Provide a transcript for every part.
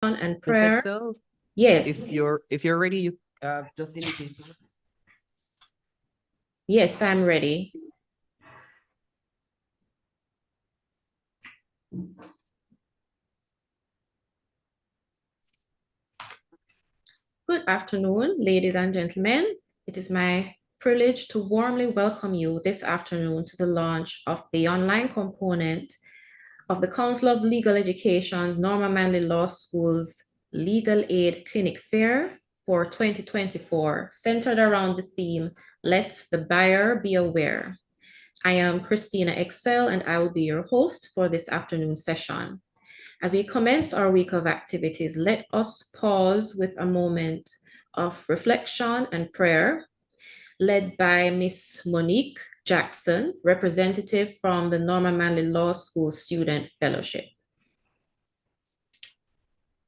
and prayer. Excel. Yes. If you're ready, you just indicate. Yes, I'm ready. Good afternoon, ladies and gentlemen. It is my privilege to warmly welcome you this afternoon to the launch of the online component of the Council of Legal Education's Norma Manley Law School's Legal Aid Clinic Fair for 2024, centered around the theme, Let the Buyer Be Aware. I am Christina Excel, and I will be your host for this afternoon session. As we commence our week of activities, let us pause with a moment of reflection and prayer, led by Miss Monique Jackson, representative from the Norma Manley Law School Student Fellowship.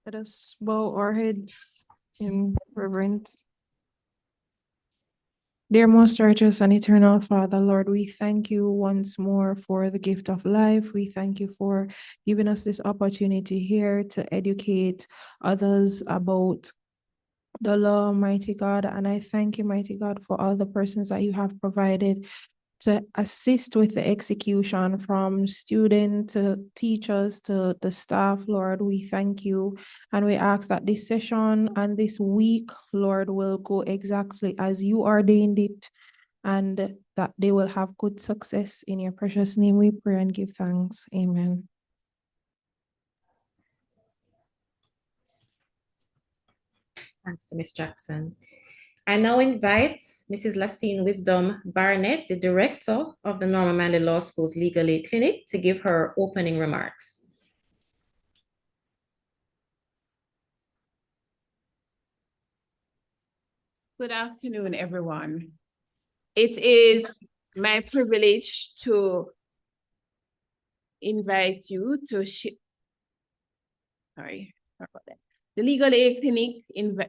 Let us bow our heads in reverence. Dear most righteous and eternal Father, Lord, we thank you once more for the gift of life. We thank you for giving us this opportunity here to educate others about the law, mighty God. And I thank you, mighty God, for all the persons that you have provided to assist with the execution, from students to teachers to the staff. Lord, we thank you, and we ask that this session and this week, Lord, will go exactly as you ordained it, and that they will have good success. In your precious name we pray and give thanks. Amen. Thanks to Ms. Jackson. I now invite Mrs. Lacine Wisdom Barnett, the director of the Norma Manley Law School's Legal Aid Clinic, to give her opening remarks. Good afternoon, everyone. It is my privilege to invite you to sorry about that. The Legal Aid Clinic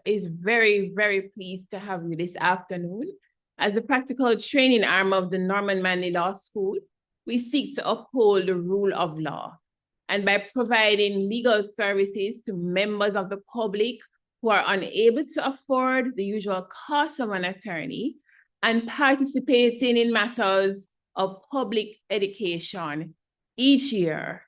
is very, very pleased to have you this afternoon. As the practical training arm of the Norma Manley Law School, we seek to uphold the rule of law. And by providing legal services to members of the public who are unable to afford the usual cost of an attorney, and participating in matters of public education each year,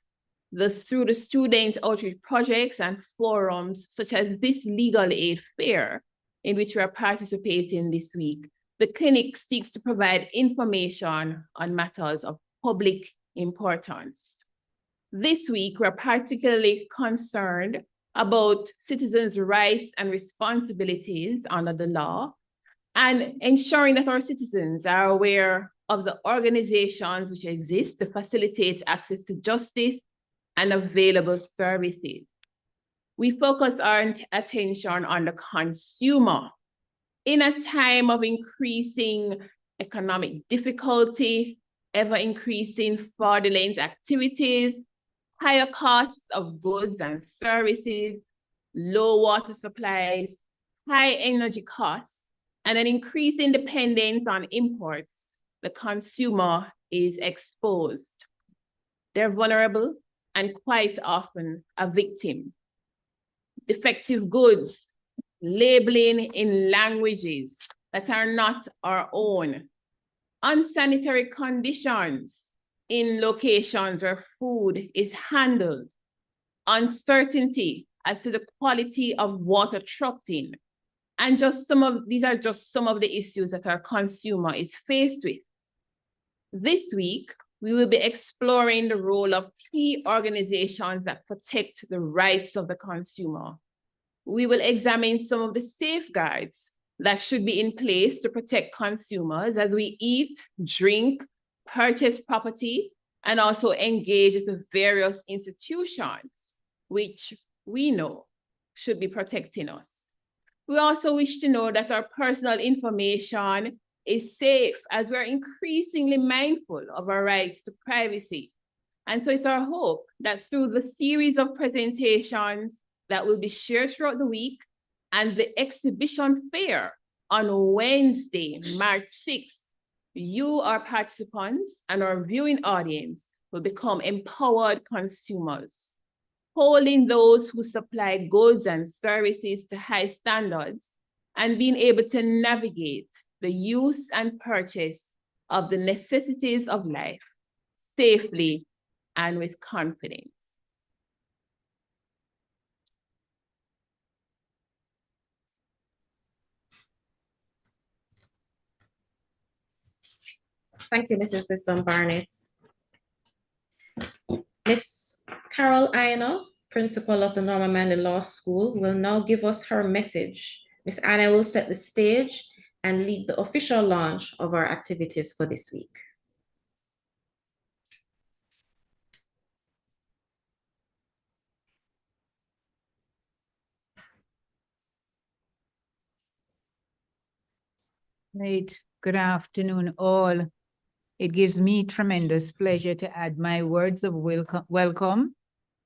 through the student outreach projects and forums such as this legal aid fair in which we are participating this week. The clinic seeks to provide information on matters of public importance. This week, we're particularly concerned about citizens' rights and responsibilities under the law, and ensuring that our citizens are aware of the organizations which exist to facilitate access to justice and available services. We focus our attention on the consumer. In a time of increasing economic difficulty, ever-increasing fraudulent activities, higher costs of goods and services, low water supplies, high energy costs, and an increasing dependence on imports, the consumer is exposed. They're vulnerable and quite often a victim. Defective goods, labeling in languages that are not our own, unsanitary conditions in locations where food is handled, uncertainty as to the quality of water trucked in, and these are just some of the issues that our consumer is faced with. This week, we will be exploring the role of key organizations that protect the rights of the consumer. We will examine some of the safeguards that should be in place to protect consumers as we eat, drink, purchase property, and also engage with the various institutions which we know should be protecting us. We also wish to know that our personal information is safe, as we're increasingly mindful of our rights to privacy. And so it's our hope that through the series of presentations that will be shared throughout the week and the exhibition fair on Wednesday, March 6th, you, our participants, and our viewing audience will become empowered consumers. upholding those who supply goods and services to high standards, and being able to navigate the use and purchase of the necessities of life safely and with confidence. Thank you, Mrs. Wisdom Barnett. Miss Carol Aina, principal of the Norman Manley Law School, will now give us her message. Miss Aina will set the stage and lead the official launch of our activities for this week. Right. Good afternoon, all. It gives me tremendous pleasure to add my words of welcome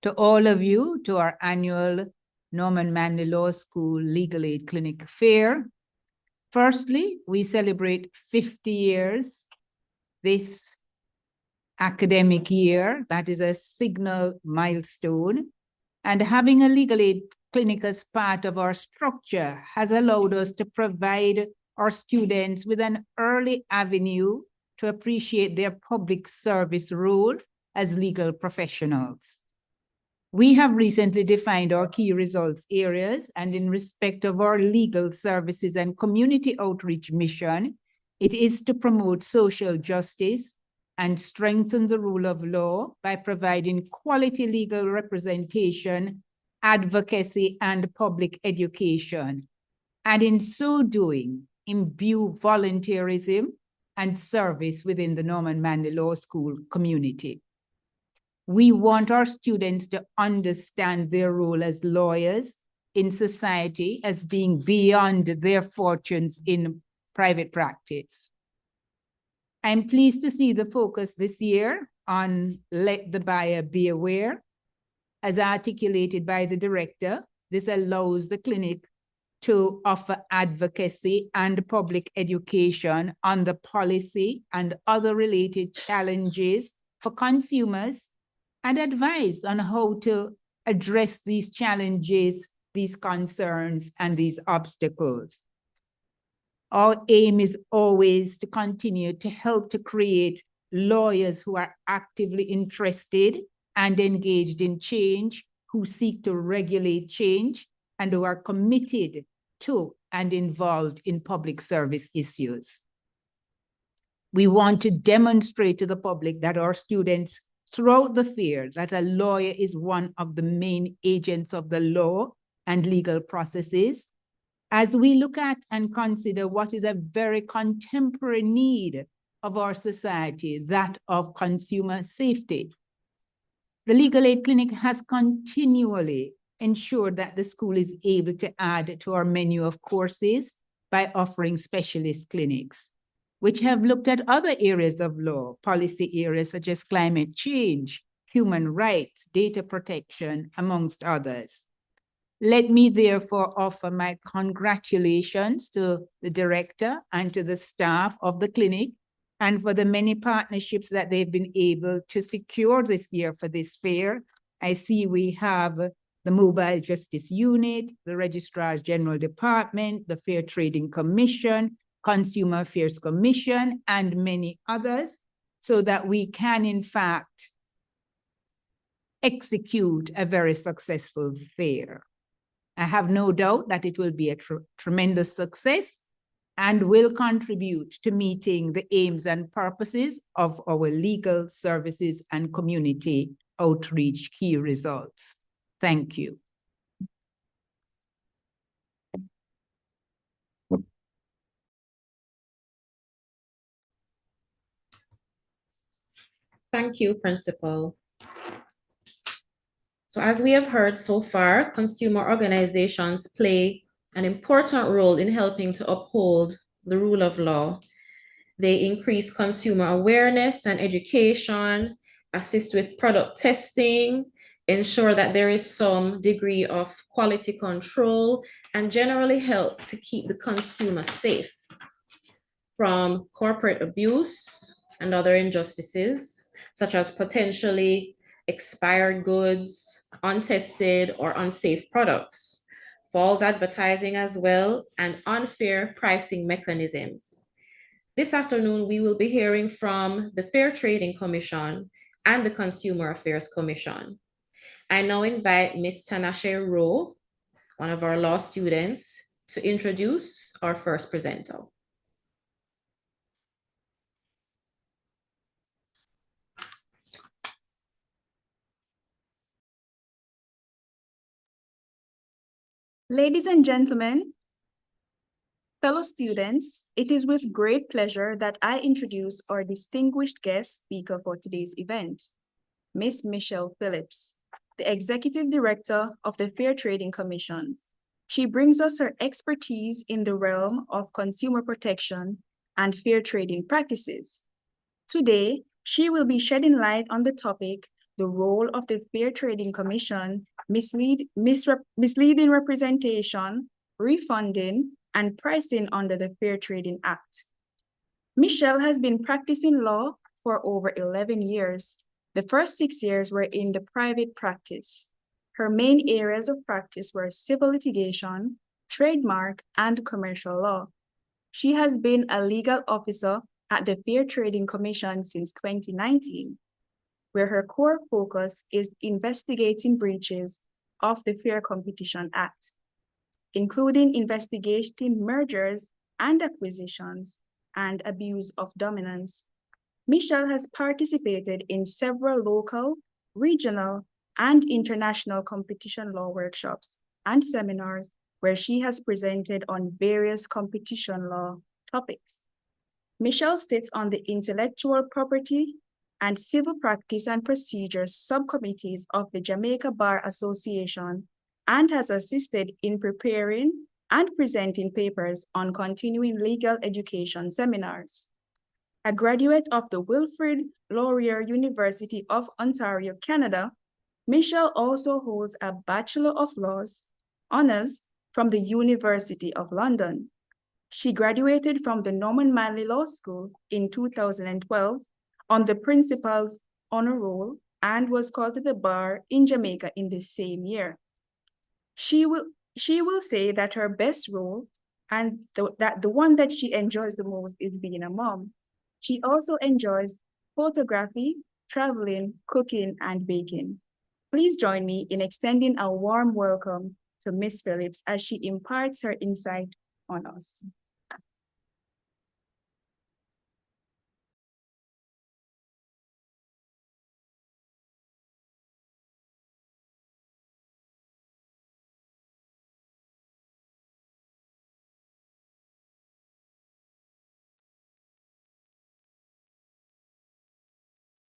to all of you to our annual Norman Manley Law School Legal Aid Clinic Fair. Firstly, we celebrate 50 years this academic year. That is a signal milestone. And having a legal aid clinic as part of our structure has allowed us to provide our students with an early avenue to appreciate their public service role as legal professionals. We have recently defined our key results areas, and in respect of our legal services and community outreach mission, it is to promote social justice and strengthen the rule of law by providing quality legal representation, advocacy, and public education. And in so doing, imbue volunteerism and service within the Norman Manley Law School community. We want our students to understand their role as lawyers in society as being beyond their fortunes in private practice. I'm pleased to see the focus this year on let the buyer be aware. As articulated by the director, this allows the clinic to offer advocacy and public education on the policy and other related challenges for consumers and advice on how to address these challenges, these concerns, and these obstacles. Our aim is always to continue to help to create lawyers who are actively interested and engaged in change, who seek to regulate change, and who are committed to and involved in public service issues. We want to demonstrate to the public that our students throughout the fair that a lawyer is one of the main agents of the law and legal processes, as we look at and consider what is a very contemporary need of our society, that of consumer safety. The Legal Aid Clinic has continually ensured that the school is able to add to our menu of courses by offering specialist clinics, which have looked at other areas of law, policy areas such as climate change, human rights, data protection, amongst others. Let me therefore offer my congratulations to the director and to the staff of the clinic and for the many partnerships that they've been able to secure this year for this fair. I see we have the Mobile Justice Unit, the Registrar's General Department, the Fair Trading Commission, Consumer Affairs Commission, and many others, so that we can, in fact, execute a very successful fair. I have no doubt that it will be a tremendous success and will contribute to meeting the aims and purposes of our legal services and community outreach key results. Thank you. Thank you, Principal. So as we have heard so far, consumer organizations play an important role in helping to uphold the rule of law. They increase consumer awareness and education, assist with product testing, ensure that there is some degree of quality control, and generally help to keep the consumer safe from corporate abuse and other injustices, such as potentially expired goods, untested or unsafe products, false advertising as well, and unfair pricing mechanisms. This afternoon, we will be hearing from the Fair Trading Commission and the Consumer Affairs Commission. I now invite Ms. Tanashe Rowe, one of our law students, to introduce our first presenter. Ladies and gentlemen, fellow students, it is with great pleasure that I introduce our distinguished guest speaker for today's event, Ms. Michelle Phillips, the Executive Director of the Fair Trading Commission. She brings us her expertise in the realm of consumer protection and fair trading practices. Today, she will be shedding light on the topic, the role of the Fair Trading Commission, misleading representation, refunding, and pricing under the Fair Trading Act. Michelle has been practicing law for over 11 years. The first 6 years were in the private practice. Her main areas of practice were civil litigation, trademark, and commercial law. She has been a legal officer at the Fair Trading Commission since 2019, where her core focus is investigating breaches of the Fair Competition Act, including investigating mergers and acquisitions and abuse of dominance. Michelle has participated in several local, regional, and international competition law workshops and seminars where she has presented on various competition law topics. Michelle sits on the Intellectual Property and Civil Practice and Procedures subcommittees of the Jamaica Bar Association and has assisted in preparing and presenting papers on continuing legal education seminars. A graduate of the Wilfrid Laurier University of Ontario, Canada, Michelle also holds a Bachelor of Laws honors from the University of London. She graduated from the Norman Manley Law School in 2012 on the Principal's Honor Roll and was called to the bar in Jamaica in the same year. She will say that her best role and that the one that she enjoys the most is being a mom. She also enjoys photography, traveling, cooking, and baking. Please join me in extending a warm welcome to Ms. Phillips as she imparts her insight on us.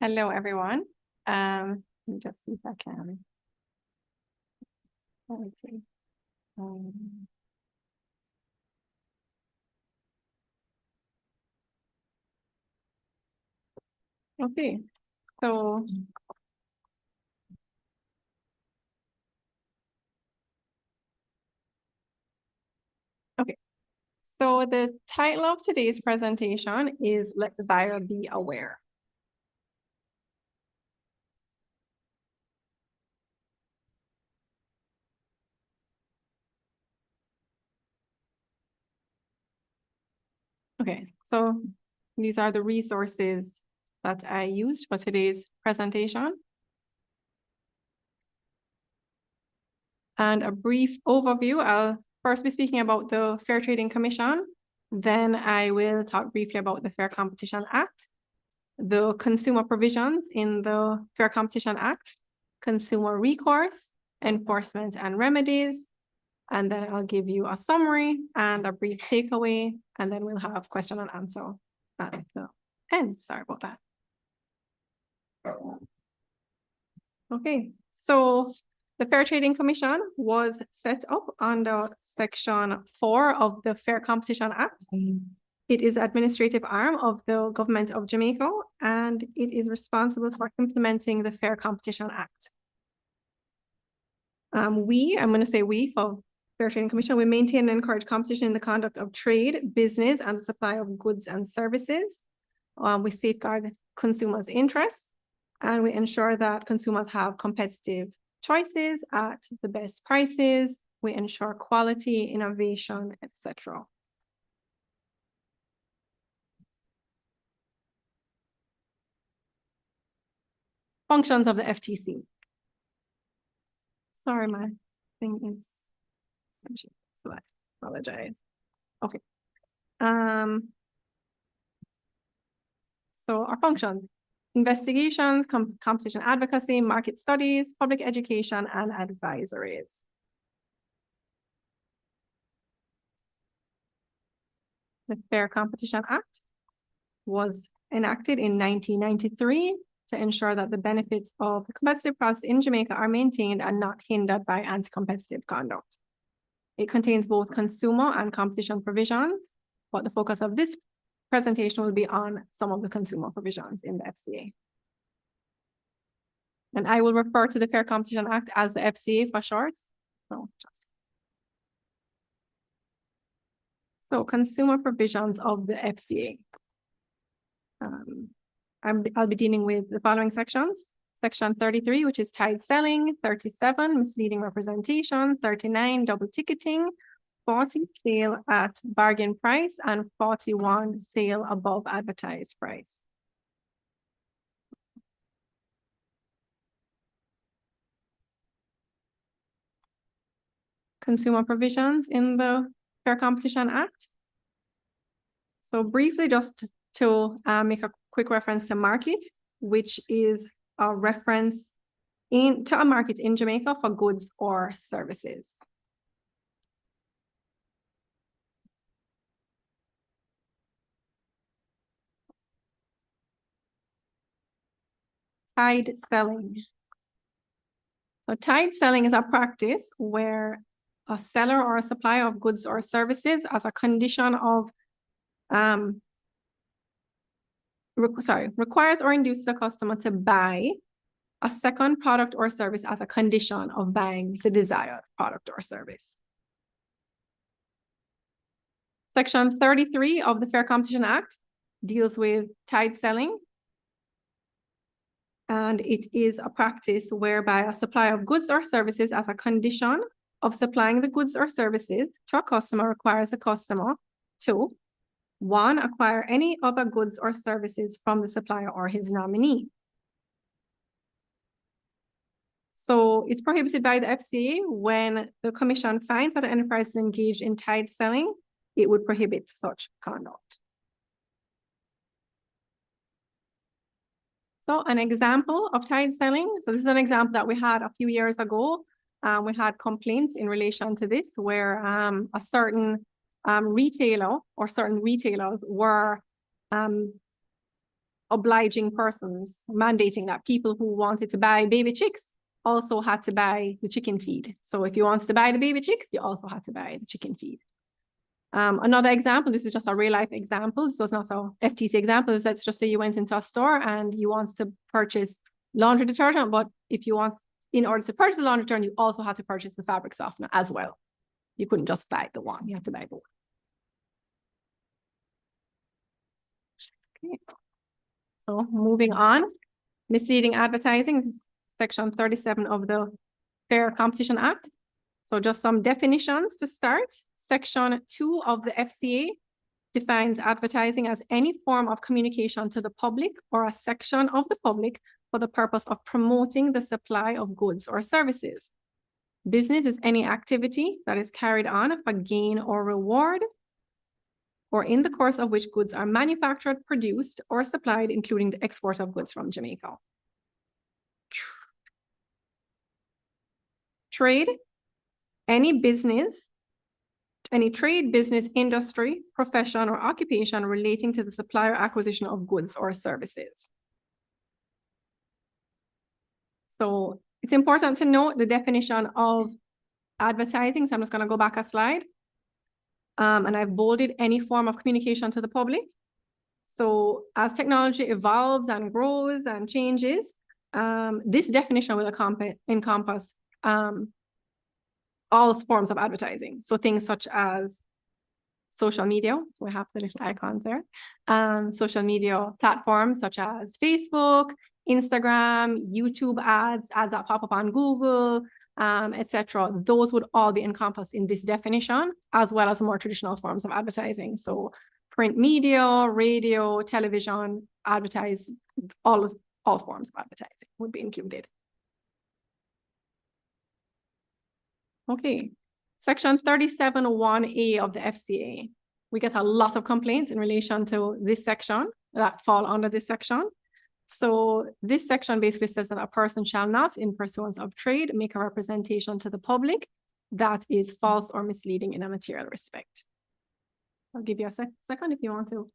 Hello, everyone. Let me just see if I can. Let me see. Okay, so so the title of today's presentation is Let the Buyer Be Aware. Okay, so these are the resources that I used for today's presentation. And a brief overview, I'll first be speaking about the Fair Trading Commission. Then I will talk briefly about the Fair Competition Act, the consumer provisions in the Fair Competition Act, consumer recourse, enforcement and remedies. And then I'll give you a summary and a brief takeaway, and then we'll have question and answer at the end. Sorry about that. Okay, so the Fair Trading Commission was set up under Section 4 of the Fair Competition Act. It is administrative arm of the government of Jamaica, and it is responsible for implementing the Fair Competition Act. I'm going to say we for Fair Trading Commission, we maintain and encourage competition in the conduct of trade, business, and the supply of goods and services. We safeguard consumers' interests, and we ensure that consumers have competitive choices at the best prices. We ensure quality, innovation, etc. Functions of the FTC. Sorry, my thing is, so I apologize. Okay. So our functions: investigations, competition advocacy, market studies, public education, and advisories. The Fair Competition Act was enacted in 1993 to ensure that the benefits of the competitive process in Jamaica are maintained and not hindered by anti-competitive conduct. It contains both consumer and competition provisions, but the focus of this presentation will be on some of the consumer provisions in the FCA. And I will refer to the Fair Competition Act as the FCA for short. So consumer provisions of the FCA. I'll be dealing with the following sections. Section 33, which is tied selling, 37, misleading representation, 39, double ticketing, 40, sale at bargain price, and 41, sale above advertised price. Consumer provisions in the Fair Competition Act. So briefly, just to make a quick reference to market, which is a reference to a market in Jamaica for goods or services. Tied selling. So tied selling is a practice where a seller or a supplier of goods or services as a condition of requires or induces a customer to buy a second product or service as a condition of buying the desired product or service. Section 33 of the Fair Competition Act deals with tied selling. And it is a practice whereby a supplier of goods or services as a condition of supplying the goods or services to a customer requires a customer to, 1, acquire any other goods or services from the supplier or his nominee. So it's prohibited by the FCA when the Commission finds that an enterprise is engaged in tied selling, it would prohibit such conduct. So an example of tied selling. So this is an example that we had a few years ago. We had complaints in relation to this where a certain retailer or certain retailers were obliging persons, mandating that people who wanted to buy baby chicks also had to buy the chicken feed. So if you wanted to buy the baby chicks, you also had to buy the chicken feed. Another example, this is just a real life example, so it's not a FTC example, is let's just say you went into a store and you want to purchase laundry detergent, but if you want, in order to purchase the laundry detergent, you also had to purchase the fabric softener as well. You couldn't just buy the one, you had to buy both. Okay. So moving on, misleading advertising, this is section 37 of the Fair Competition Act. So just some definitions to start. Section 2 of the FCA defines advertising as any form of communication to the public or a section of the public for the purpose of promoting the supply of goods or services. Business is any activity that is carried on for gain or reward, or in the course of which goods are manufactured, produced, or supplied, including the export of goods from Jamaica. Trade. Any business, any trade, business, industry, profession, or occupation relating to the supply or acquisition of goods or services. So it's important to note the definition of advertising. So I'm just going to go back a slide. And I've bolded any form of communication to the public. So as technology evolves and grows and changes, this definition will encompass all forms of advertising. So things such as social media, so we have the little icons there, social media platforms such as Facebook, Instagram, YouTube ads, ads that pop up on Google, etc. Those would all be encompassed in this definition, as well as more traditional forms of advertising. So print media, radio, television, advertise, all forms of advertising would be included. Okay, section 37(1)A of the FCA. We get a lot of complaints in relation to this section that fall under this section. So this section basically says that a person shall not, in pursuance of trade, make a representation to the public that is false or misleading in a material respect. I'll give you a second if you want to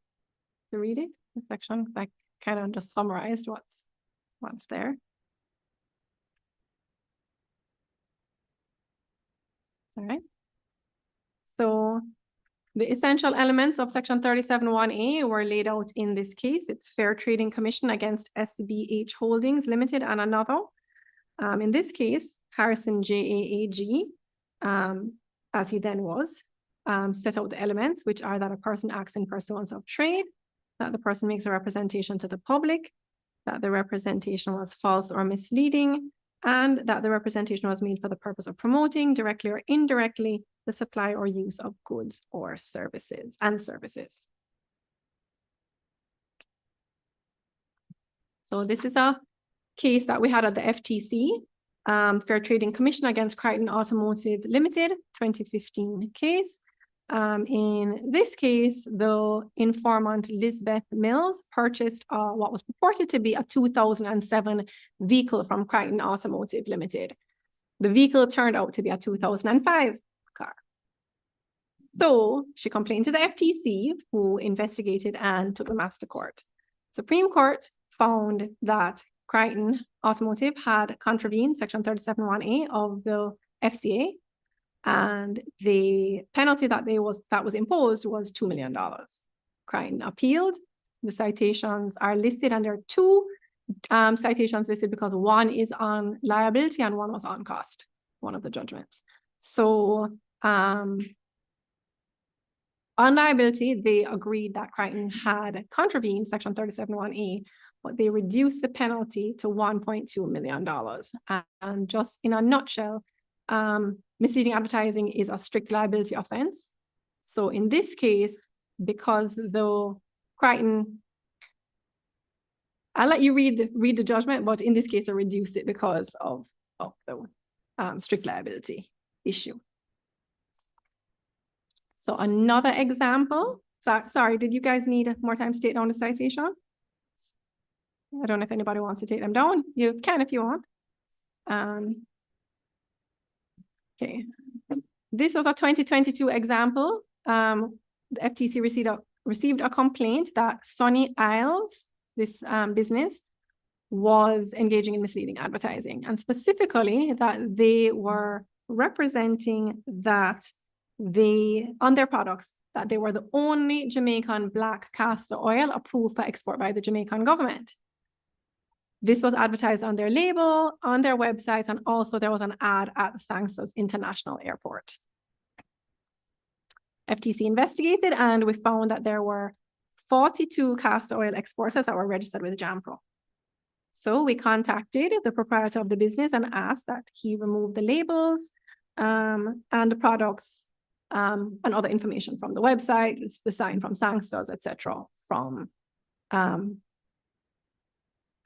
read it, the section, because I kind of just summarized what's there. All right. So the essential elements of section 37(1)A were laid out in this case. It's Fair Trading Commission against SBH Holdings Limited and another. In this case, Harrison JAAG, as he then was, set out the elements, which are that a person acts in pursuance of trade, that the person makes a representation to the public, that the representation was false or misleading, and that the representation was made for the purpose of promoting, directly or indirectly, the supply or use of goods or services. So this is a case that we had at the FTC, Fair Trading Commission against Crichton Automotive Limited, 2015 case. In this case, the informant Lisbeth Mills purchased what was purported to be a 2007 vehicle from Crichton Automotive Limited. The vehicle turned out to be a 2005 car. So she complained to the FTC, who investigated and took the matter to court. Supreme Court found that Crichton Automotive had contravened section 37(1)A of the FCA, and the penalty that was imposed was $2 million. Crichton appealed. The citations are listed, and there are two citations listed because one is on liability and one was on cost, one of the judgments. So on liability, they agreed that Crichton had contravened section 37(1)A, but they reduced the penalty to $1.2 million. And just in a nutshell, misleading advertising is a strict liability offense. So in this case, because the Crichton, I'll let you read the judgment, but in this case, they reduced it because of the strict liability issue. So another example, sorry, did you guys need more time to take down the citation? I don't know if anybody wants to take them down. You can if you want. Okay, this was a 2022 example. The FTC received a complaint that Sunny Isles, this business, was engaging in misleading advertising, and specifically that they were representing that on their products, that they were the only Jamaican black castor oil approved for export by the Jamaican government. This was advertised on their label, on their website, and also there was an ad at the Sangsters International Airport. FTC investigated, and we found that there were 42 castor oil exporters that were registered with JAMPRO. So we contacted the proprietor of the business and asked that he remove the labels and the products and other information from the website, the sign from Sangsters, etc.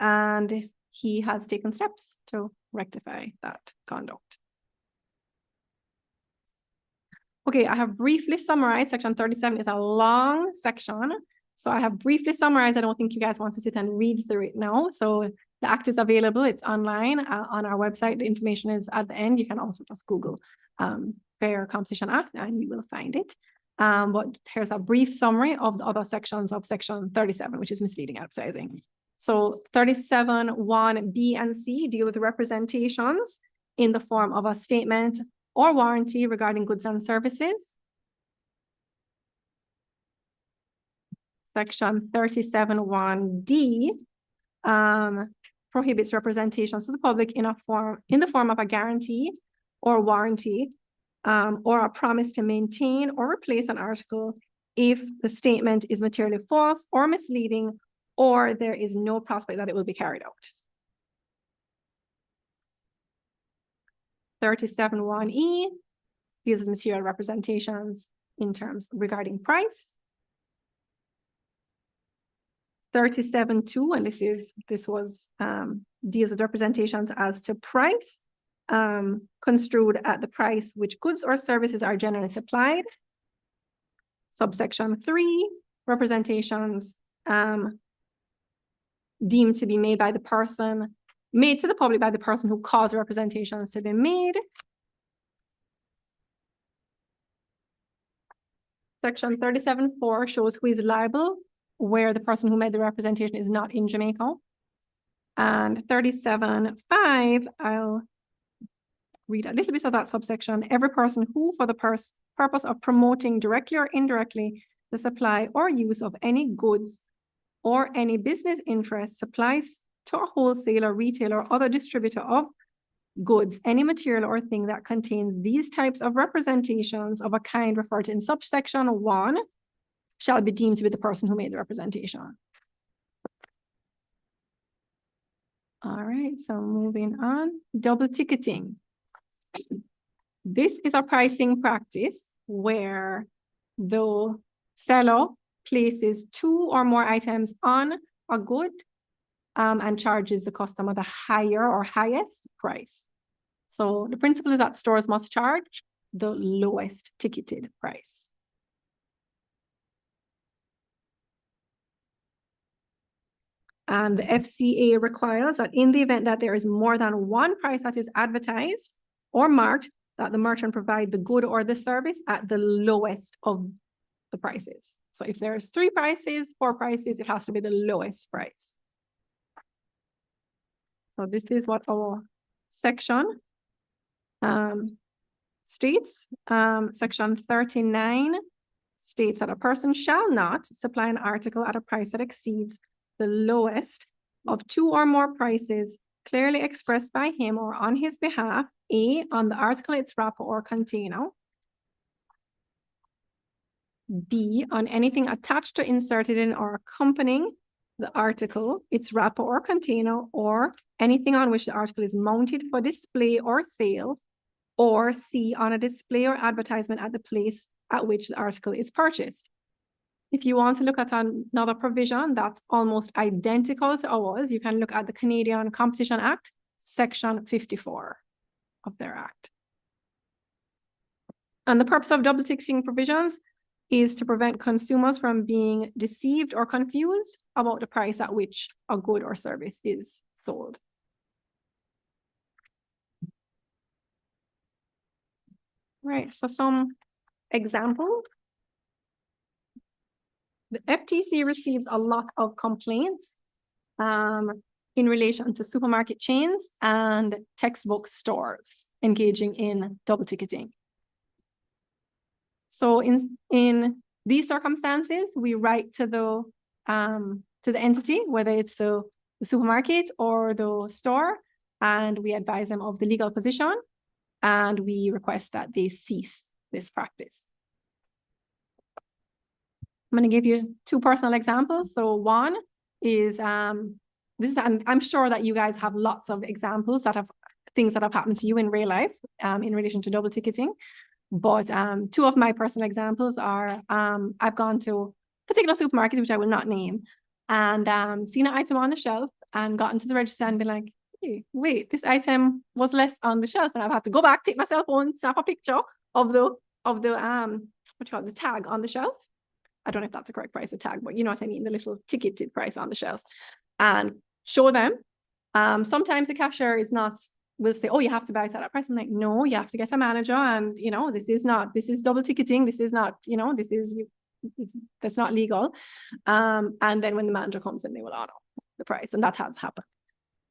And he has taken steps to rectify that conduct. Okay, I have briefly summarized. Section 37 is a long section. So I have briefly summarized. I don't think you guys want to sit and read through it now. So the act is available. It's online on our website. The information is at the end. You can also just Google Fair Competition Act and you will find it. But here's a brief summary of the other sections of section 37, which is misleading advertising. So 37(1)B and C deal with representations in the form of a statement or warranty regarding goods and services. Section 37(1)D prohibits representations to the public in the form of a guarantee or warranty or a promise to maintain or replace an article if the statement is materially false or misleading or there is no prospect that it will be carried out. 37(1)(e), these are material representations in terms regarding price. 37(2), and this was deals with representations as to price, construed at the price which goods or services are generally supplied. Subsection 3, representations deemed to be made by the person, made to the public by the person who caused representations to be made. Section 37(4) shows who is liable, where the person who made the representation is not in Jamaica. And 37(5), I'll read a little bit of that subsection. Every person who, for the purpose of promoting directly or indirectly the supply or use of any goods or any business interest, supplies to a wholesaler, retailer, or other distributor of goods, any material or thing that contains these types of representations of a kind referred to in subsection 1 shall be deemed to be the person who made the representation. All right, so moving on, double ticketing. This is a pricing practice where the seller places 2 or more items on a good and charges the customer the higher or highest price. So the principle is that stores must charge the lowest ticketed price. And the FCA requires that in the event that there is more than one price that is advertised or marked, that the merchant provide the good or the service at the lowest of the prices. So if there's 3 prices, 4 prices, it has to be the lowest price. So this is what our section states. Section 39 states that a person shall not supply an article at a price that exceeds the lowest of 2 or more prices clearly expressed by him or on his behalf, A, on the article, its wrapper or container, B, on anything attached to, inserted in, or accompanying the article, its wrapper or container, or anything on which the article is mounted for display or sale, or C, on a display or advertisement at the place at which the article is purchased. If you want to look at another provision that's almost identical to ours, you can look at the Canadian Competition Act, Section 54 of their act. And the purpose of double ticketing provisions is to prevent consumers from being deceived or confused about the price at which a good or service is sold. Right, so some examples. The FTC receives a lot of complaints in relation to supermarket chains and textbook stores engaging in double ticketing. So in these circumstances, we write to the entity, whether it's the supermarket or the store, and we advise them of the legal position, and we request that they cease this practice. I'm going to give you 2 personal examples. So one is and I'm sure that you guys have lots of examples that have things that have happened to you in real life in relation to double ticketing. But 2 of my personal examples are I've gone to particular supermarkets, which I will not name, and seen an item on the shelf and gotten to the register and been like, hey, wait, this item was less on the shelf, and I've had to go back, take my cell phone, snap a picture of the the tag on the shelf. I don't know if that's the correct price of tag, but you know what I mean, the little ticketed price on the shelf, and show them. Sometimes the cashier will say, oh, you have to buy it at that price. I'm like, no, you have to get a manager, and this is double ticketing. This is not, that's not legal. And then when the manager comes in, they will honor the price, and that has happened.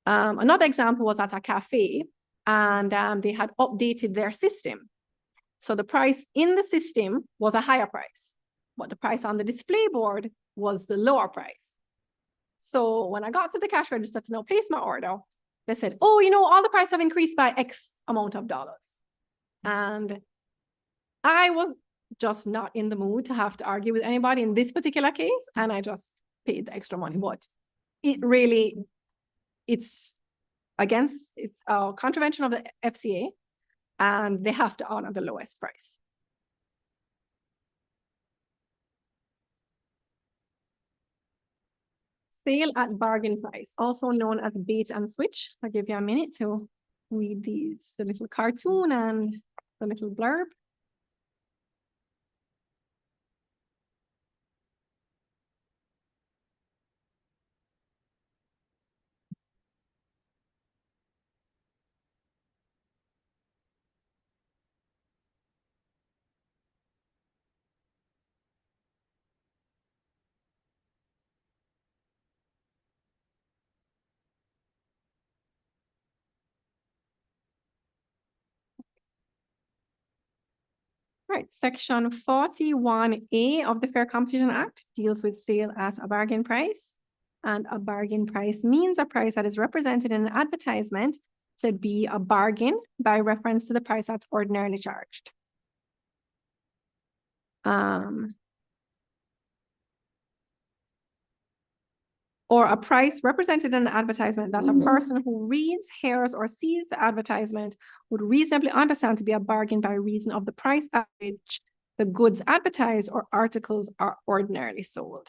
Another example was at a cafe, and they had updated their system. So the price in the system was a higher price, but the price on the display board was the lower price. So when I got to the cash register to now place my order, they said, oh, all the prices have increased by X amount of dollars. And I was just not in the mood to have to argue with anybody in this particular case. And I just paid the extra money, but it really, it's a contravention of the FCA, and they have to honor the lowest price. Sale at bargain price, also known as bait and switch. I'll give you a minute to read these, the little cartoon and the little blurb. Right, section 41A of the Fair Competition Act deals with sale at a bargain price. And a bargain price means a price that is represented in an advertisement to be a bargain by reference to the price that's ordinarily charged. Or a price represented in an advertisement that a person who reads, hears, or sees the advertisement would reasonably understand to be a bargain by reason of the price at which the goods advertised or articles are ordinarily sold.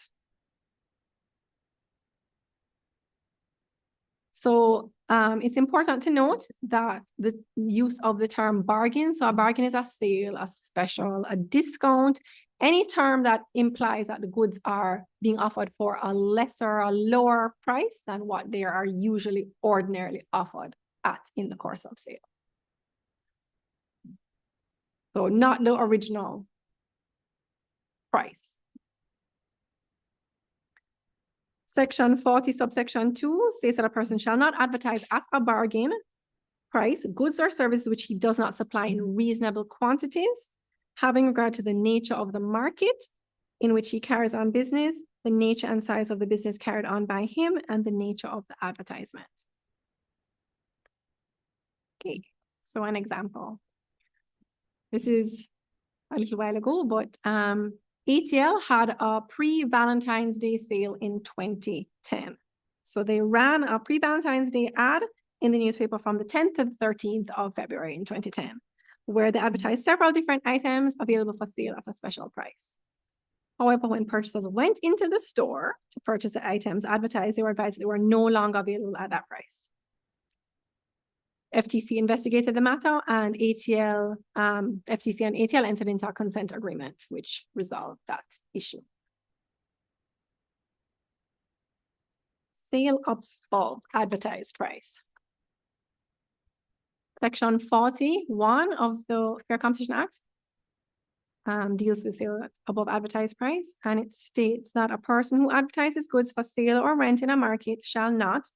So it's important to note that the use of the term bargain, so a bargain is a sale, a special, a discount, any term that implies that the goods are being offered for a lesser, a lower price than what they are usually ordinarily offered at in the course of sale. So not the original price. Section 40, subsection 2 states that a person shall not advertise at a bargain price goods or services which he does not supply in reasonable quantities, having regard to the nature of the market in which he carries on business, the nature and size of the business carried on by him, and the nature of the advertisement. Okay, so an example. This is a little while ago, but ATL had a pre-Valentine's Day sale in 2010. So they ran a pre-Valentine's Day ad in the newspaper from the 10th to the 13th of February in 2010, where they advertised several different items available for sale at a special price. However, when purchasers went into the store to purchase the items advertised, they were advised they were no longer available at that price. FTC investigated the matter, and FTC and ATL entered into a consent agreement, which resolved that issue. Sale above advertised price. Section 41 of the Fair Competition Act deals with sale above advertised price, and it states that a person who advertises goods for sale or rent in a market shall not,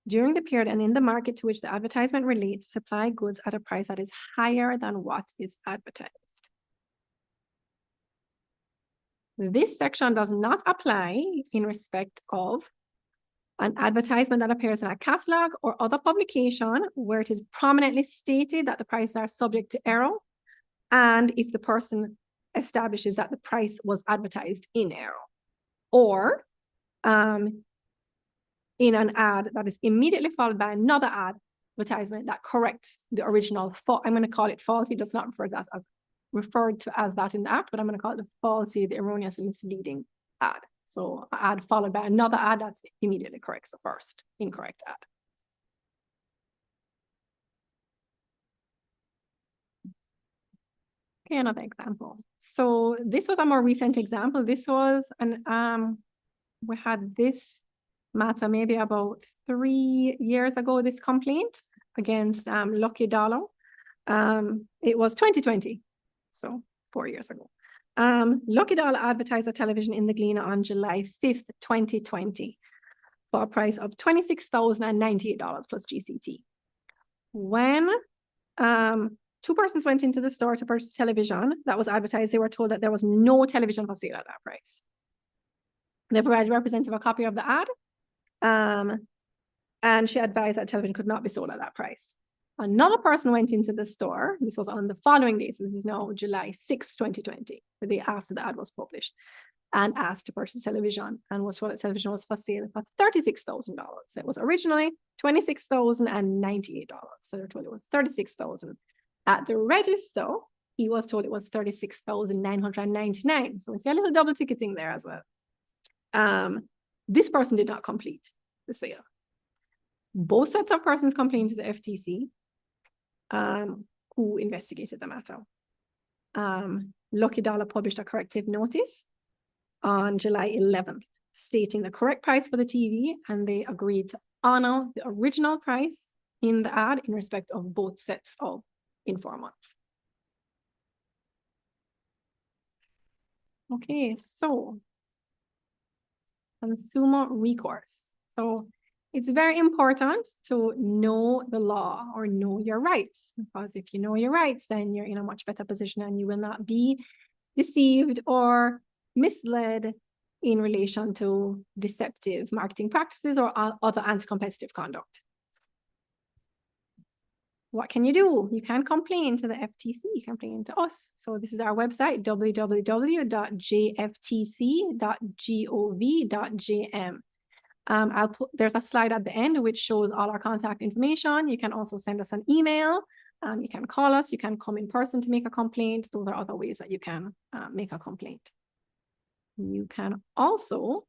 during the period and in the market to which the advertisement relates, supply goods at a price that is higher than what is advertised. This section does not apply in respect of an advertisement that appears in a catalog or other publication where it is prominently stated that the prices are subject to error, and if the person establishes that the price was advertised in error, or in an ad that is immediately followed by another advertisement that corrects the original fault. I'm going to call it faulty. It does not refer to as referred to as that in the act, but I'm going to call it the faulty, the erroneous and misleading ad. So an ad followed by another ad that immediately corrects the first incorrect ad. Okay, another example. So this was a more recent example. This was an we had this matter maybe about 3 years ago, this complaint against Lucky Dollar. It was 2020, so 4 years ago. Lucky Dollar advertised a television in the Gleaner on July 5th, 2020 for a price of $26,098 plus GCT. When two persons went into the store to purchase television that was advertised, they were told that there was no television for sale at that price. They provided a representative a copy of the ad, and she advised that television could not be sold at that price. Another person went into the store. This was on the following day. So this is now July 6th, 2020, the day after the ad was published. and asked to purchase television and was told that television was for sale for $36,000. It was originally $26,098. So they're told it was $36,000. At the register, he was told it was $36,999. So we see a little double ticketing there as well. This person did not complete the sale. Both sets of persons complained to the FTC, who investigated the matter. Lucky Dollar published a corrective notice on July 11th, stating the correct price for the TV, and they agreed to honor the original price in the ad in respect of both sets of informants. Okay, so consumer recourse. So it's very important to know the law or know your rights, because if you know your rights, then you're in a much better position and you will not be deceived or misled in relation to deceptive marketing practices or other anti-competitive conduct. What can you do? You can complain to the FTC, you can complain to us. So this is our website, www.jftc.gov.jm. There's a slide at the end which shows all our contact information. You can also send us an email. You can call us, you can come in person to make a complaint. Those are other ways that you can make a complaint. You can also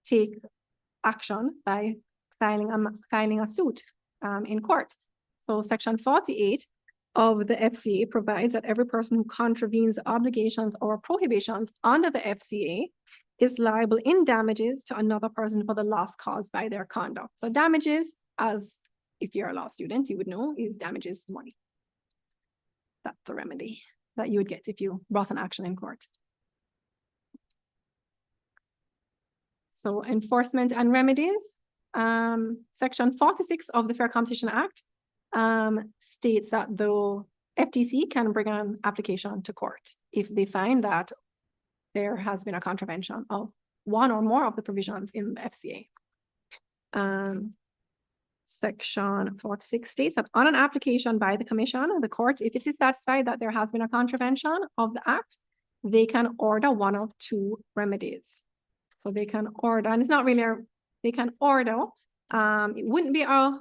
take action by filing a suit in court. So Section 48 of the FCA provides that every person who contravenes obligations or prohibitions under the FCA is liable in damages to another person for the loss caused by their conduct. So damages, as if you're a law student, you would know, is damages money. That's the remedy that you would get if you brought an action in court. So enforcement and remedies. Section 46 of the Fair Competition Act states that the FTC can bring an application to court if they find that there has been a contravention of one or more of the provisions in the FCA. Section 46 states that on an application by the Commission, the court, if it is satisfied that there has been a contravention of the Act, they can order one of two remedies. So they can order, and it's not really they can order, it wouldn't be a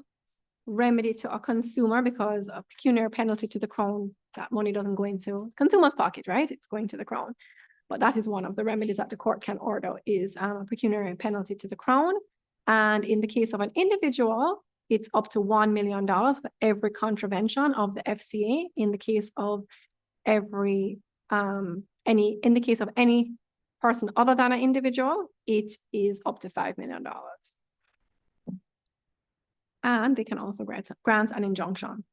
remedy to a consumer because a pecuniary penalty to the Crown, that money doesn't go into consumer's pocket, right? It's going to the Crown. But that is one of the remedies that the court can order is a pecuniary penalty to the Crown. And in the case of an individual, it's up to $1 million for every contravention of the FCA. In the case of in the case of any person other than an individual, it is up to $5 million. And they can also grant an injunction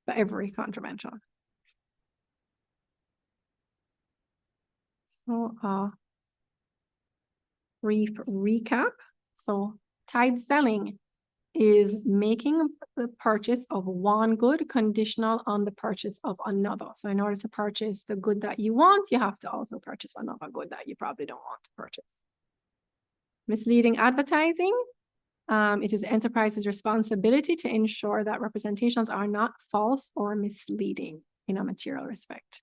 for every contravention. So brief recap. So tide selling is making the purchase of one good conditional on the purchase of another. So in order to purchase the good that you want, you have to also purchase another good that you probably don't want to purchase. Misleading advertising. It is the enterprise's responsibility to ensure that representations are not false or misleading in a material respect.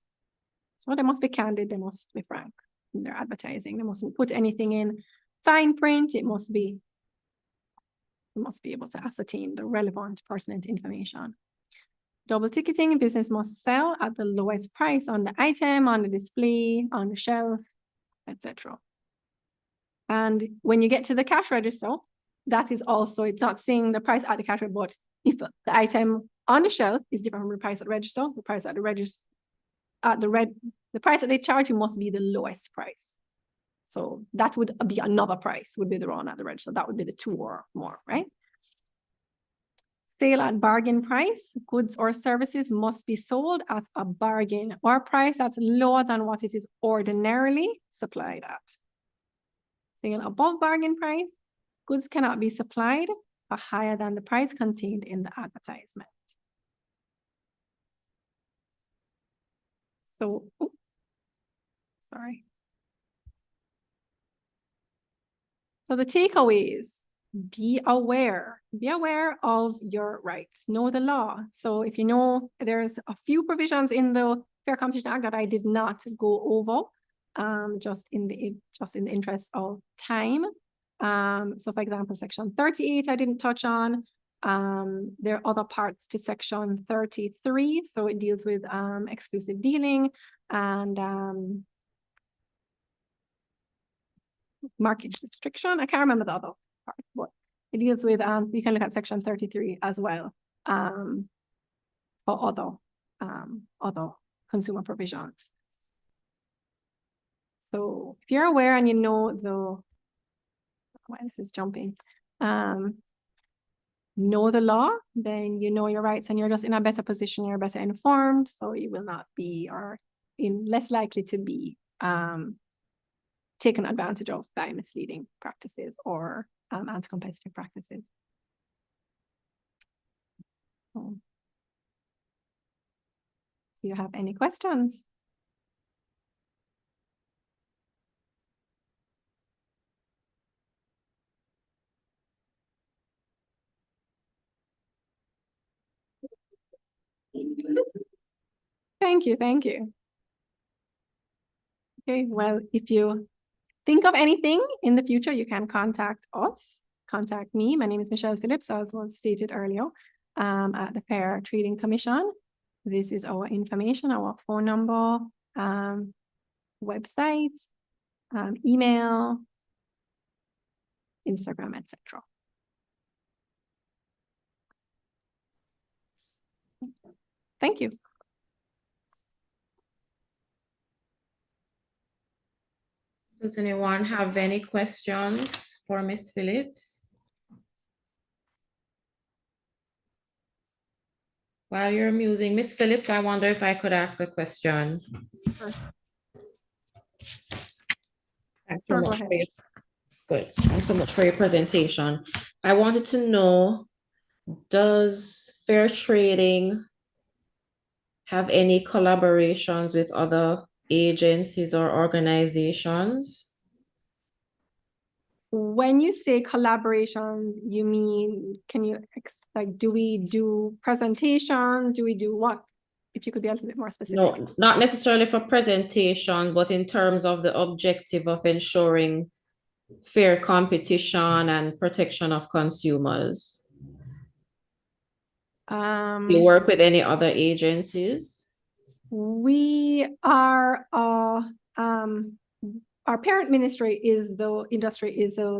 So they must be candid, they must be frank in their advertising. They mustn't put anything in fine print. It must be able to ascertain the relevant pertinent information. Double ticketing, business must sell at the lowest price on the item, on the display, on the shelf, etc. And when you get to the cash register, that is also, it's not saying the price at the cash register, but if the item on the shelf is different from the price at the register, the price at the register, the price that they charge you must be the lowest price. So that would be another price, would be the one at the register. That would be the 2 or more, right? Sale at bargain price. Goods or services must be sold at a bargain or a price that's lower than what it is ordinarily supplied at. Sale above bargain price. Goods cannot be supplied for higher than the price contained in the advertisement. So, sorry. So the takeaways, be aware of your rights, know the law. So if you know there's a few provisions in the Fair Competition Act that I did not go over, just in the interest of time. So for example, section 38, I didn't touch on. There are other parts to section 33. So it deals with, exclusive dealing and, market restriction. I can't remember the other part, but it deals with, so you can look at section 33 as well, for other consumer provisions. So if you're aware and you know why this is jumping, know the law, then you know your rights and you're just in a better position, you're better informed, so you will not be less likely to be taken advantage of by misleading practices or anti-competitive practices. Do you have any questions? Thank you, thank you. Okay, well, if you think of anything in the future, you can contact us, contact me. My name is Michelle Phillips, as was stated earlier, at the Fair Trading Commission. This is our information, our phone number, website, email, Instagram, etc. Thank you. Does anyone have any questions for Ms. Phillips? While you're musing, Ms. Phillips, I wonder if I could ask a question. Sure. Thanks so Sure, go much ahead. Good. Thanks so much for your presentation. I wanted to know, does Fair Trading have any collaborations with other agencies or organizations? When you say collaboration, you mean, can you, like, do we do presentations? Do we do what? If you could be a little bit more specific. No, not necessarily for presentation, but in terms of the objective of ensuring fair competition and protection of consumers. You work with any other agencies? We are, our parent ministry is the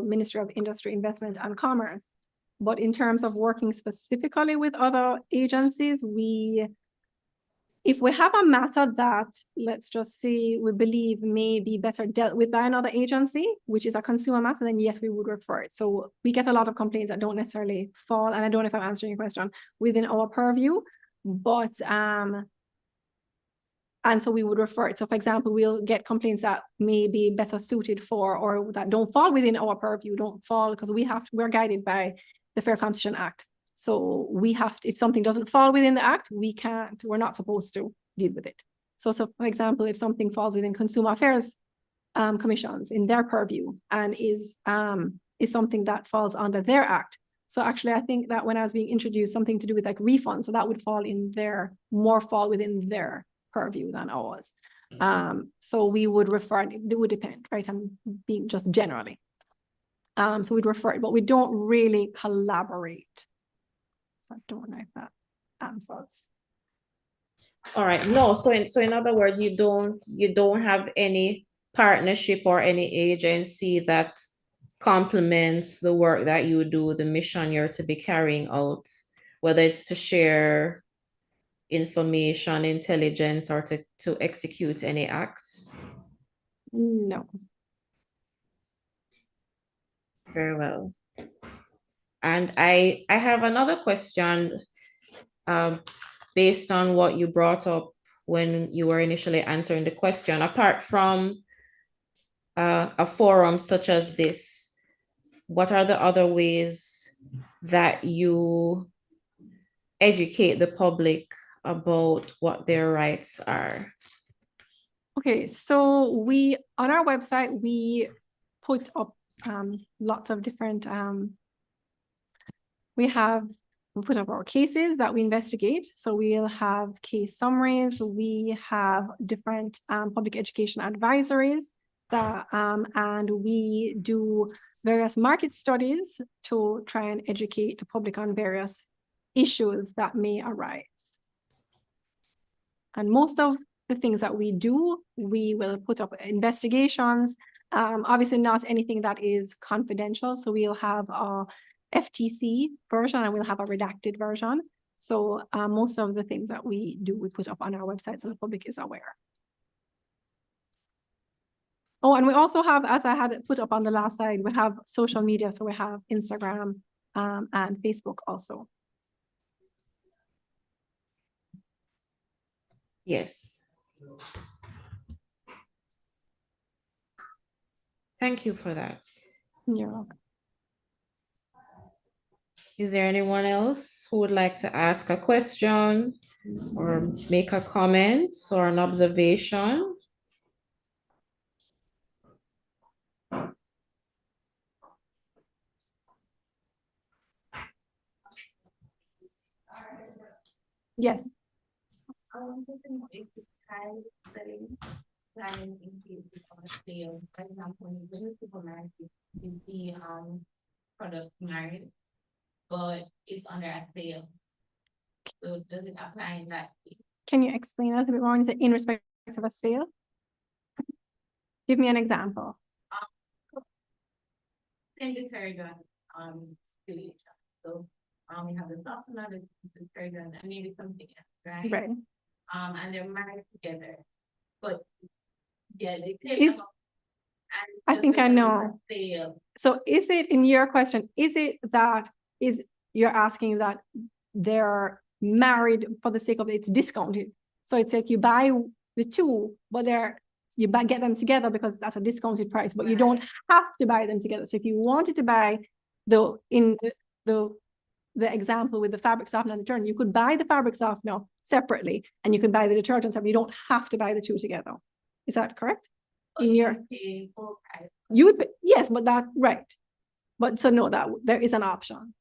Ministry of Industry, Investment and Commerce. But in terms of working specifically with other agencies, if we have a matter that, let's just say, we believe may be better dealt with by another agency, which is a consumer matter, then yes, we would refer it. So we get a lot of complaints that don't necessarily fall, and I don't know if I'm answering your question, within our purview, but and so we would refer it. So for example, we'll get complaints that may be better suited for, or that don't fall within our purview, don't fall, because we're guided by the Fair Competition Act. So we have to, if something doesn't fall within the act, we're not supposed to deal with it. So for example, if something falls within Consumer Affairs commissions in their purview and is something that falls under their act. So actually, I think that when I was being introduced, something to do with like refunds, so that would fall within their purview than ours. So we would refer, it would depend, right? I'm being just generally. So we'd refer it, but we don't really collaborate. So I don't know if that answers. All right. No, so in other words, you don't have any partnership or any agency that complements the work that you do, the mission you're to be carrying out, whether it's to share information, intelligence, or to execute any acts? No. Very well. And I have another question based on what you brought up when you were initially answering the question. Apart from a forum such as this, what are the other ways that you educate the public about what their rights are? Okay, so on our website, we put up lots of different, we have we put up our cases that we investigate. So we'll have case summaries, we have different public education advisories that, and we do various market studies to try and educate the public on various issues that may arise. And most of the things that we do, we will put up investigations, obviously not anything that is confidential. So we'll have a FTC version and we'll have a redacted version. So most of the things that we do, we put up on our website so the public is aware. Oh, and we also have, as I had put up on the last slide, we have social media. So we have Instagram and Facebook also. Yes. Thank you for that. You're welcome. Is there anyone else who would like to ask a question or make a comment or an observation? Yes. Planning increases on the sale. For example, when you go to supermarket, you see product married, but it's under a sale. So does it apply in that case? Can you explain a little bit more in respect of a sale? Give me an example. Same detergent, so we have the softener, the detergent, and maybe something else, right? Right. And they're married together, but yeah, they Is- I think I know. Sale. So is it in your question, is it that you're asking that they're married for the sake of it's discounted? So it's like you buy the two, but get them together because it's at a discounted price, but you don't have to buy them together. So if you wanted to buy the example with the fabric softener and detergent, you could buy the fabric softener separately and you could buy the detergent separately. You don't have to buy the two together. Is that correct? But In you your, pay full price. you would, yes, but that, right. But so no, that there is an option.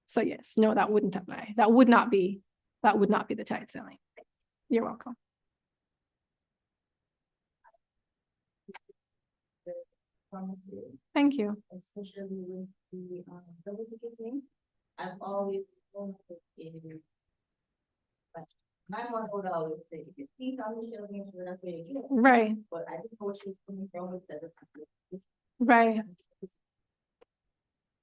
So yes, no, that wouldn't apply. That would not be the tight selling. You're welcome. Thank you. Especially with the double ticketing, I've always wanted to. But my mom would always say, if you see something, she'll make sure that's where you get it. Right, But I think what she's coming from is that right.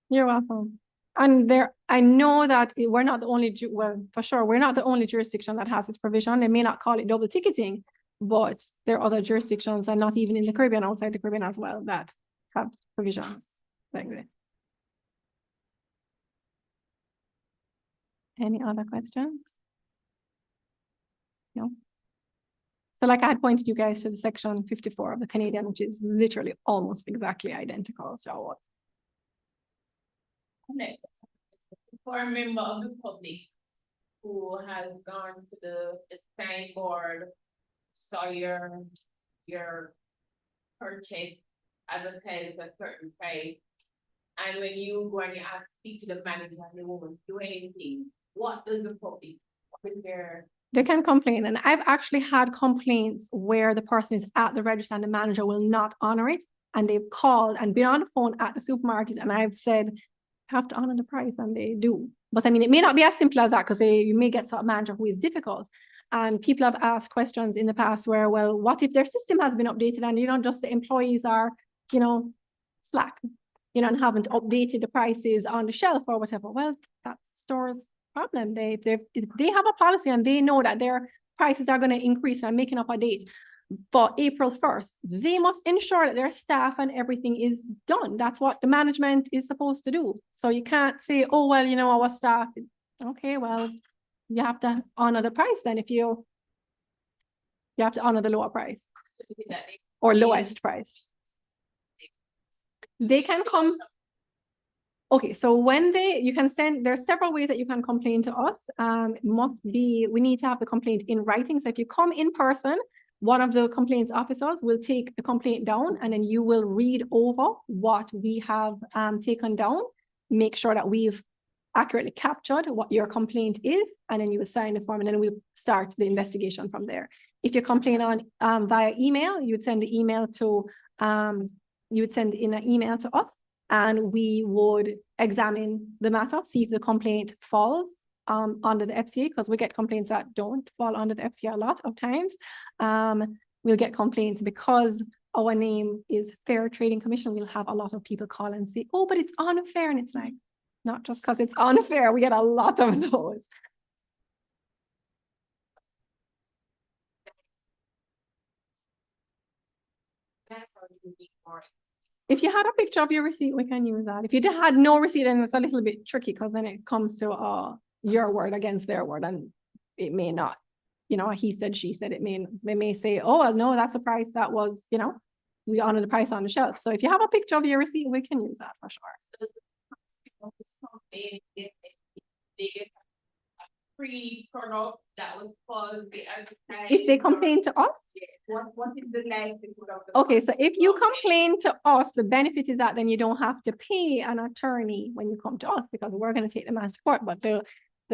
You're welcome. And I know that we're not the only, well, for sure, we're not the only jurisdiction that has this provision. They may not call it double ticketing, but there are other jurisdictions and not even in the Caribbean, outside the Caribbean as well, that have provisions like this. Any other questions? No? So like I had pointed you guys to the section 54 of the Canadian, which is literally almost exactly identical. So For a member of the public who has gone to the signboard, saw your purchase advertised at a certain price, and when you go and you ask, speak to the manager and they won't do anything, what does the public, what is their? they can complain. And I've actually had complaints where the person is at the register and the manager will not honor it. And they've called and been on the phone at the supermarket and I've said, have to honor the price, and they do. But I mean, it may not be as simple as that because you may get some manager who is difficult. And people have asked questions in the past where, well, what if their system has been updated and, just the employees are, slack, and haven't updated the prices on the shelf or whatever. Well, that's the store's problem. They have a policy and they know that their prices are going to increase and making up a date for April 1st. They must ensure that their staff and everything is done. That's what the management is supposed to do. So you can't say, oh, well, our staff, okay, well, you have to honor the price then if you have to honor the lower price or lowest price. They can come. Okay, so you can send, there's several ways that you can complain to us. We need to have the complaint in writing. So if you come in person, one of the complaints officers will take the complaint down and then you will read over what we have taken down, make sure that we've accurately captured what your complaint is, and then you would sign the form, and then we'll start the investigation from there. If you complain on via email, you would send the email to you would send in an email to us, and we would examine the matter, see if the complaint falls under the FCA, because we get complaints that don't fall under the FCA a lot of times. We'll get complaints because our name is Fair Trading Commission. We'll have a lot of people call and say, oh, but it's unfair. And it's like, not just because it's unfair, we get a lot of those. If you had a picture of your receipt, we can use that. If you had no receipt, then it's a little bit tricky, because then it comes to your word against their word, and it may not, he said, she said, they may say, oh, well, no, that's a price that was, we honor the price on the shelf. So if you have a picture of your receipt, we can use that for sure. Pre-product that was false, If they complain to us, what is the likelihood of the okay, so if you complain to us, the benefit is that then you don't have to pay an attorney when you come to us, because we're going to take them as to court. But the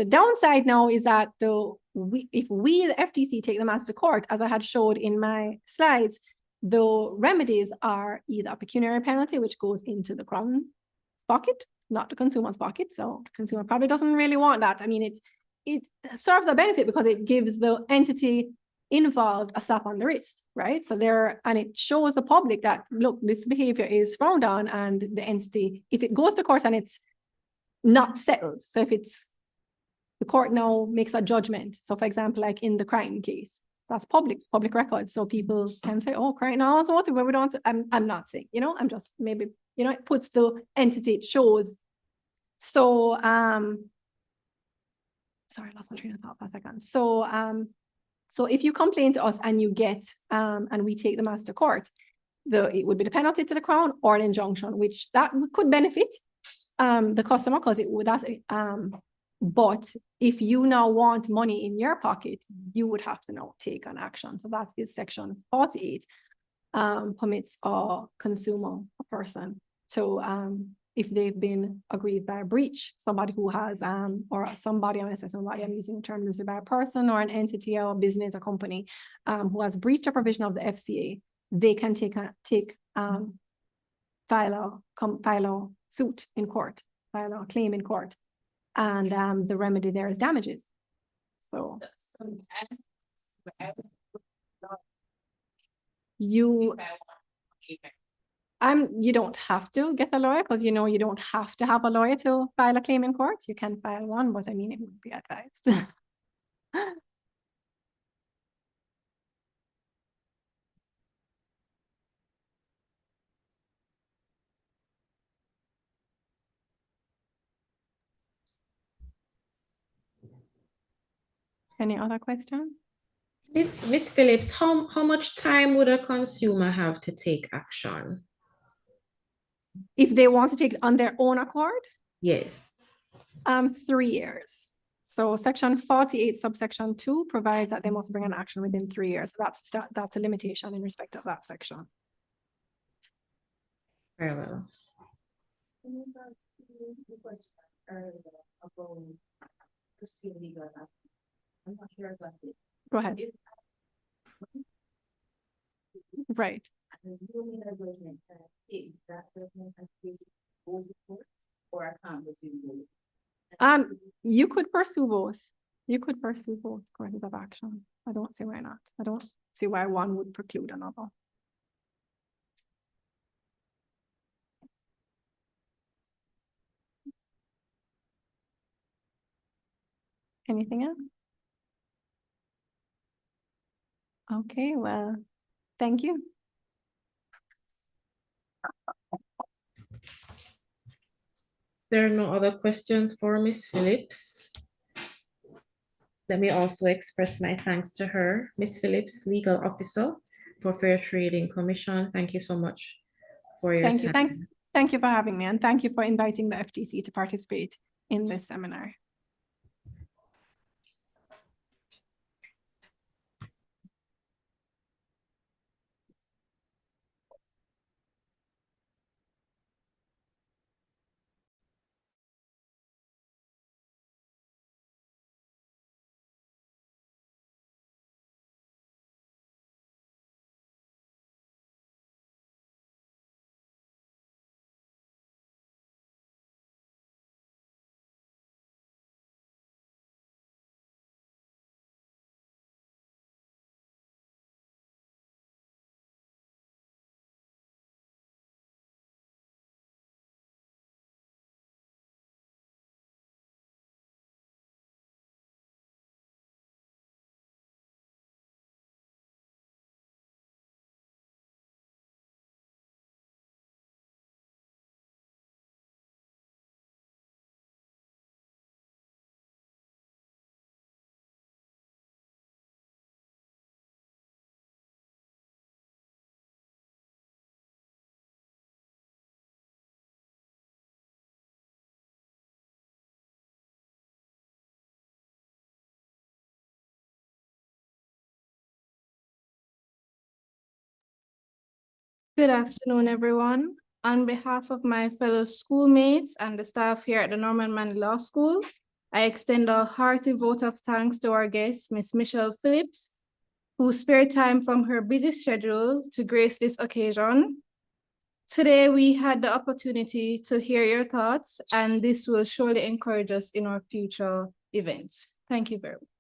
downside now is that if we, the FTC, take them as to court, as I had showed in my slides, the remedies are either a pecuniary penalty, which goes into the Crown's pocket, not the consumer's pocket. So the consumer probably doesn't really want that. I mean, it serves a benefit because it gives the entity involved a slap on the wrist, right? So and it shows the public that, look, this behavior is frowned on, and the entity, if it goes to court and it's not settled, so if the court now makes a judgment. So for example, like in the crime case, that's public record. So people can say, oh, crime now, so what's, we don't, I'm not saying, I'm just maybe, it puts the entity, it shows. So, sorry, I lost my train of thought for a second. So if you complain to us and you get, and we take them as to court, it would be the penalty to the Crown or an injunction, which that could benefit the customer, because it would, but if you now want money in your pocket, you would have to now take an action. So that is section 48, permits a consumer, a person to, if they've been aggrieved by a breach, somebody who has, or somebody, I'm using the term usually by a person or an entity or a business, a company, who has breached a provision of the FCA, they can file a suit in court, file a claim in court, and the remedy there is damages. So you don't have to get a lawyer, because you don't have to have a lawyer to file a claim in court. You can file one, but I mean, it would be advised. Any other questions? Miss Phillips, how much time would a consumer have to take action? If they want to take it on their own accord? Yes. 3 years. So section 48 subsection 2 provides that they must bring an action within 3 years. So that's a limitation in respect of that section. Very well. Go ahead. Right. You could pursue both. You could pursue both courses of action. I don't see why not. I don't see why one would preclude another. Anything else? Okay, well, thank you. There are no other questions for Miss Phillips. Let me also express my thanks to her, Miss Phillips, Legal Officer for Fair Trading Commission. Thank you so much for your time. Thank you for having me, and thank you for inviting the FTC to participate in this seminar. Good afternoon, everyone. On behalf of my fellow schoolmates and the staff here at the Norman Manley Law School, I extend a hearty vote of thanks to our guest, Ms. Michelle Phillips, who spared time from her busy schedule to grace this occasion. Today, we had the opportunity to hear your thoughts, and this will surely encourage us in our future events. Thank you very much.